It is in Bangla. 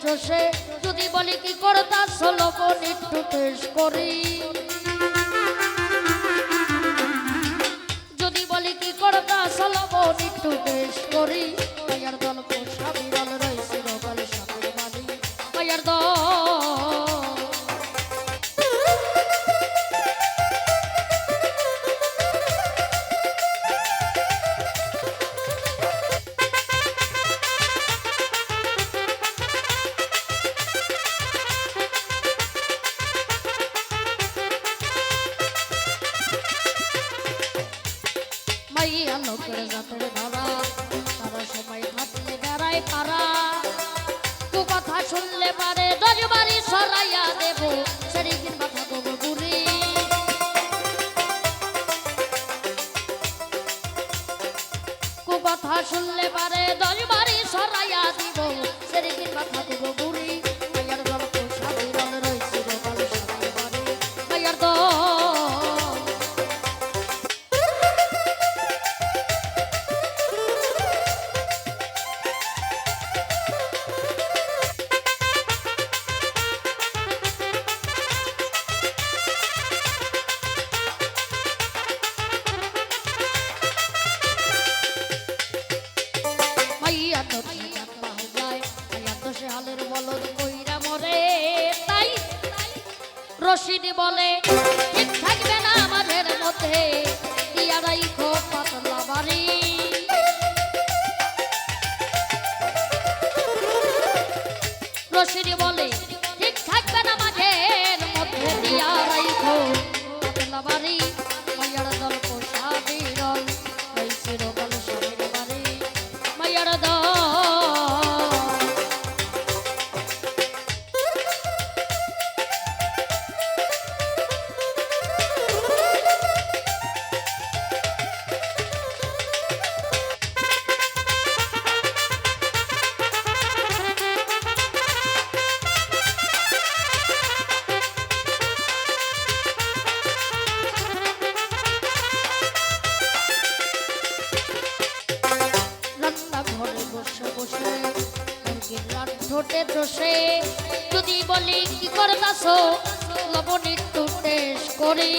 ঠোসে যদি বলি কি করতাস লবণ একটু টেস্ট করি যদি বলি কি করতাস লবণ একটু টেস্ট করি মায়ার দল পোষা বিরল রয়েছে রকাল সাথে বালি মায়ার দল মাইয়া লোকের জাতের ধরা সারা সময় হাতে বেড়ায় পারা তু কথা শুনলে পারে দশবারি সরাইয়া দেব সেদিন মাথা দেবো বুড়ি কু কথা শুনলে পারে দশবারি সরাইয়া দিব সেদিন মাথা দেবো বুড়ি মাইয়ার দল পোষা বিরল রয়েছে রকাল সাথে বাড়ি মাইয়ার দল হালের বলদ কইরা মরে তাই রশিদি বলে ঠিক থাকবে না আমাদের মধ্যে দিয়া রাইখো পাতলা বাড়ি রশিদি বলে ঠিক থাকবে না আমাদের মধ্যে দিয়া রাইখো পাতলা বাড়ি মায়ার দল পোষা বিরল রইছে রকাল সাথে বাড়ি মায়ার দল ঠোঁটে ঠোসে যদি বলি কি করতাছো লবণ একটু টেস্ট করি